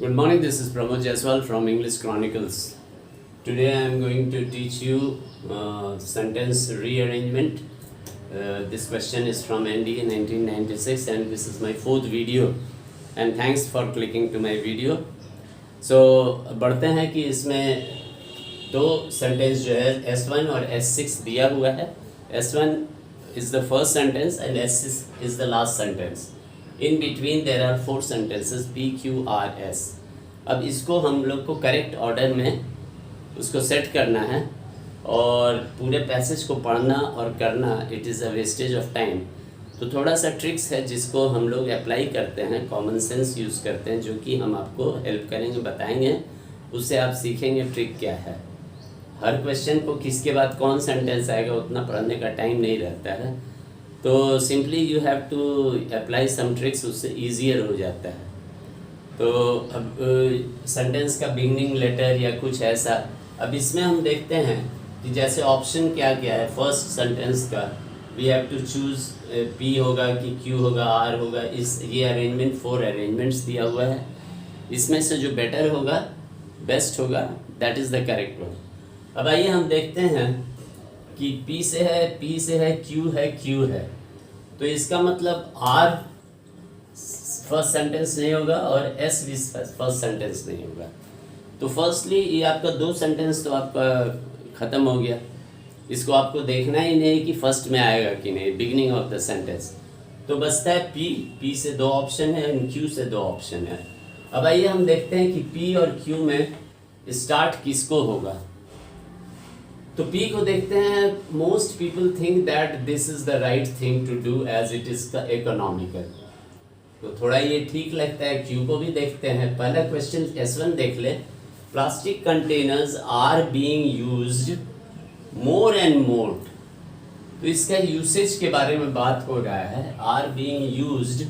Good morning, this is Pramod Jaiswal from English Chronicles. Today I am going to teach you sentence rearrangement. This question is from ND 1996 and this is my fourth video. And thanks for clicking to my video. So बढ़ते हैं कि इसमें दो sentence जो है S1 और S6 दिया हुआ है. S1 is the first sentence and S6 is the last sentence. In between there are four sentences P, Q, R, S. अब इसको हम लोग को करेक्ट ऑर्डर में उसको सेट करना है और पूरे पैसेज को पढ़ना और करना it is a wastage of time. तो थोड़ा सा ट्रिक्स है जिसको हम लोग अप्लाई करते हैं, कॉमन सेंस यूज़ करते हैं, जो कि हम आपको हेल्प करेंगे, बताएंगे. उससे आप सीखेंगे ट्रिक क्या है. हर क्वेश्चन को किसके बाद कौन सेंटेंस आएगा उतना पढ़ने का टाइम नहीं रहता है. तो simply you have to apply some tricks, उससे ईजियर हो जाता है. तो अब सेंटेंस का बिगनिंग लेटर या कुछ ऐसा. अब इसमें हम देखते हैं कि जैसे ऑप्शन क्या क्या है. फर्स्ट सेंटेंस का we have to choose P होगा कि क्यू होगा, आर होगा. इस ये अरेंजमेंट 4 अरेंजमेंट्स दिया हुआ है. इसमें से जो बेटर होगा, बेस्ट होगा, that is the correct one. अब आइए हम देखते हैं कि P से है, Q है, Q है. तो इसका मतलब R फर्स्ट सेंटेंस नहीं होगा और S भी फर्स्ट सेंटेंस नहीं होगा. तो फर्स्टली ये आपका दो सेंटेंस तो आपका ख़त्म हो गया. इसको आपको देखना ही नहीं कि फर्स्ट में आएगा कि नहीं, बिगनिंग ऑफ द सेंटेंस. तो बचता है P से दो ऑप्शन है और Q से दो ऑप्शन है. अब आइए हम देखते हैं कि P और Q में स्टार्ट किसको होगा. तो P को देखते हैं. Most people think that this is the right thing to do as it is economical. तो थोड़ा ये ठीक लगता है. Q को भी देखते हैं. पहला क्वेश्चन S1 देख ले. Plastic containers are being used more and more. तो इसका यूसेज के बारे में बात हो रहा है. Are being used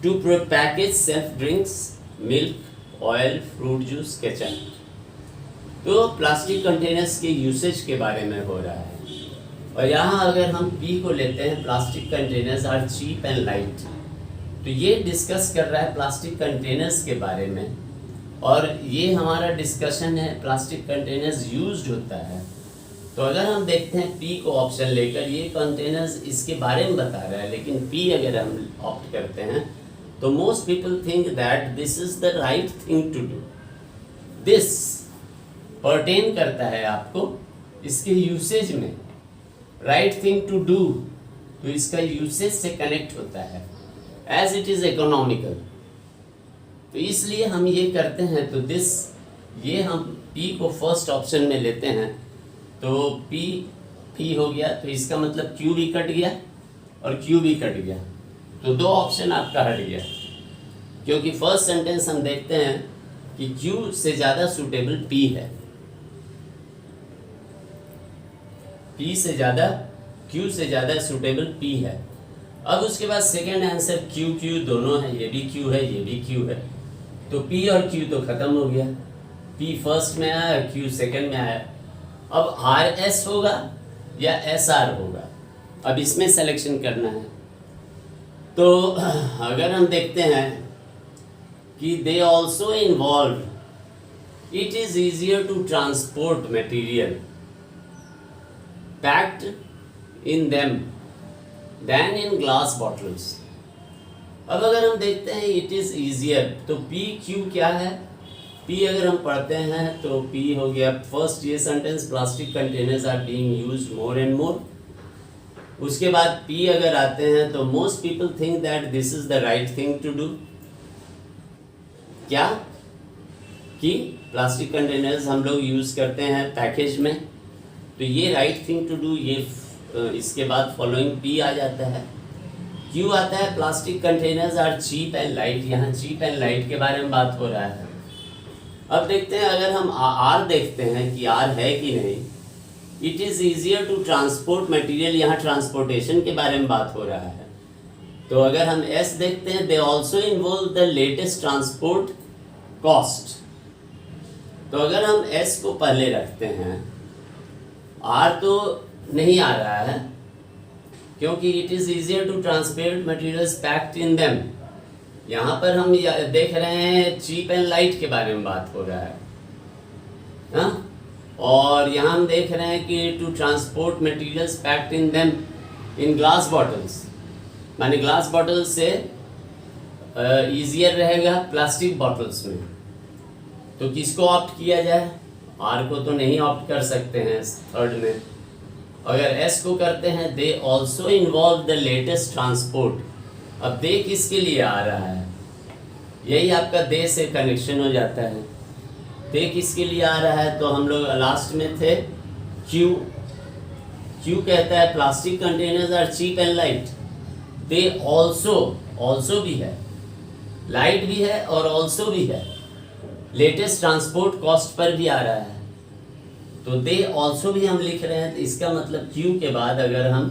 to package self drinks, milk, oil, fruit juice, ketchup. तो प्लास्टिक कंटेनर्स के यूसेज के बारे में हो रहा है. और यहाँ अगर हम P को लेते हैं, plastic containers are cheap and light. तो ये डिस्कस कर रहा है प्लास्टिक कंटेनर्स के बारे में. और ये हमारा डिस्कशन है प्लास्टिक कंटेनर्स यूज्ड होता है. तो अगर हम देखते हैं P को ऑप्शन लेकर, ये कंटेनर्स इसके बारे में बता रहा है. लेकिन P अगर हम ऑप्ट करते हैं तो most people think that this is the right thing to do. This pertain करता है आपको इसके यूसेज में. राइट थिंग टू डू, तो इसका यूसेज से कनेक्ट होता है एज इट इज़ इकोनॉमिकल. तो इसलिए हम ये करते हैं. तो दिस, ये हम P को फर्स्ट ऑप्शन में लेते हैं. तो P हो गया. तो इसका मतलब Q भी कट गया और Q भी कट गया. तो दो ऑप्शन आपका हट गया. क्योंकि फर्स्ट सेंटेंस हम देखते हैं कि Q से ज़्यादा सूटेबल P है. Q से ज़्यादा सूटेबल P है. अब उसके बाद सेकेंड आंसर Q दोनों है. ये भी Q है, ये भी Q है. तो P और Q तो ख़त्म हो गया. P फर्स्ट में आया, Q सेकेंड में आया. अब RS होगा या SR होगा, अब इसमें सिलेक्शन करना है. तो अगर हम देखते हैं कि they also involve, it is easier to transport material packed in them than in glass bottles. अब अगर हम देखते हैं इट इज़ ईजियर, तो P Q क्या है. P अगर हम पढ़ते हैं तो P हो गया फर्स्ट ये sentence, plastic containers are being used more and more. उसके बाद P अगर आते हैं तो most people think that this is the right thing to do. क्या कि प्लास्टिक कंटेनर्स हम लोग यूज़ करते हैं पैकेज में. तो ये राइट थिंग टू डू. ये इसके बाद फॉलोइंग P आ जाता है. Q आता है plastic containers are cheap and light. यहाँ चीप एंड लाइट के बारे में बात हो रहा है. अब देखते हैं अगर हम R देखते हैं कि R है कि नहीं. It is easier to transport material. यहाँ ट्रांसपोर्टेशन के बारे में बात हो रहा है. तो अगर हम S देखते हैं, दे also involve the latest transport cost. तो अगर हम S को पहले रखते हैं, R तो नहीं आ रहा है क्योंकि it is easier to transport materials packed in them. यहाँ पर हम देख रहे हैं चीप एंड लाइट के बारे में बात हो रहा है, हाँ? और यहाँ हम देख रहे हैं कि to transport materials packed in them in glass bottles, माने ग्लास बॉटल से ईजियर रहेगा प्लास्टिक बॉटल्स में। तो किसको ऑप्ट किया जाए? आर को तो नहीं ऑप्ट कर सकते हैं थर्ड में। अगर एस को करते हैं, दे also involve the latest transport. अब दे किसके लिए आ रहा है? यही आपका दे से कनेक्शन हो जाता है। दे किसके लिए आ रहा है? तो हम लोग लास्ट में थे क्यू। क्यू कहता है plastic containers are cheap and light. They also भी है, लाइट भी है और ऑल्सो भी है, लेटेस्ट ट्रांसपोर्ट कॉस्ट पर भी आ रहा है। तो दे ऑल्सो भी हम लिख रहे हैं, तो इसका मतलब क्यू के बाद अगर हम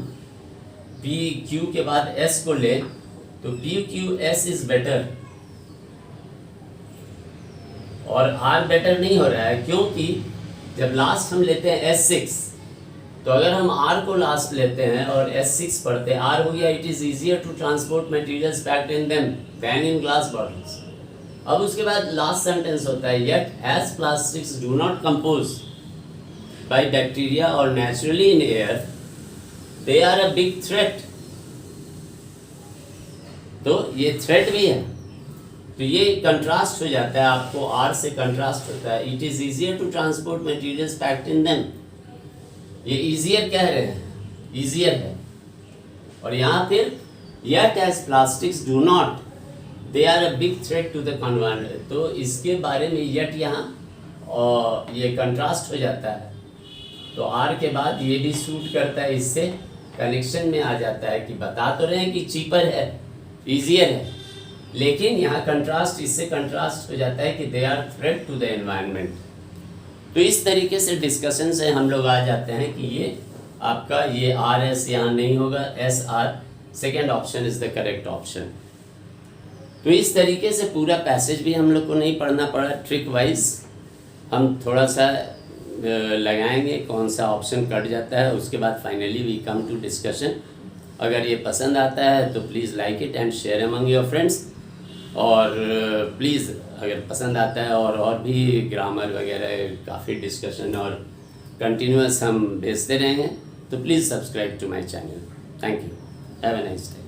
पी क्यू के बाद एस को ले तो P Q S is better, और आर बेटर नहीं हो रहा है, क्योंकि जब लास्ट हम लेते हैं S6, तो अगर हम आर को लास्ट लेते हैं और S6 पढ़ते हैं, आर हो गया it is easier to transport materials packed in them than in glass bottles. अब उसके बाद लास्ट सेंटेंस होता है yet as plastics do not compose by bacteria और naturally in air they are a big threat. तो ये threat भी है, तो ये कंट्रास्ट हो जाता है, आपको आर से कंट्रास्ट होता है। It is easier to transport materials packed in them, ये इजियर कह रहे हैं, इजियर है। और यहाँ फिर yet as plastics do not they are a big threat to the environment, तो इसके बारे में येट यहाँ और ये कंट्रास्ट हो जाता है। तो आर के बाद ये भी सूट करता है, इससे कनेक्शन में आ जाता है कि बता तो रहे हैं कि चीपर है, इजियर है, लेकिन यहाँ कंट्रास्ट, इससे कंट्रास्ट हो जाता है कि they are threat to the environment. तो इस तरीके से डिस्कशन से हम लोग आ जाते हैं कि ये आपका ये आर एस यहाँ नहीं होगा, S R second option is the correct option. तो इस तरीके से पूरा पैसेज भी हम लोग को नहीं पढ़ना पड़ा, ट्रिक वाइज हम थोड़ा सा लगाएंगे कौन सा ऑप्शन कट जाता है, उसके बाद finally we come to discussion. अगर ये पसंद आता है तो please like it and share among your friends, और प्लीज़ अगर पसंद आता है और भी ग्रामर वगैरह काफ़ी डिस्कशन और कंटिन्यूअस हम भेजते रहेंगे, तो please subscribe to my channel. Thank you, have a nice day.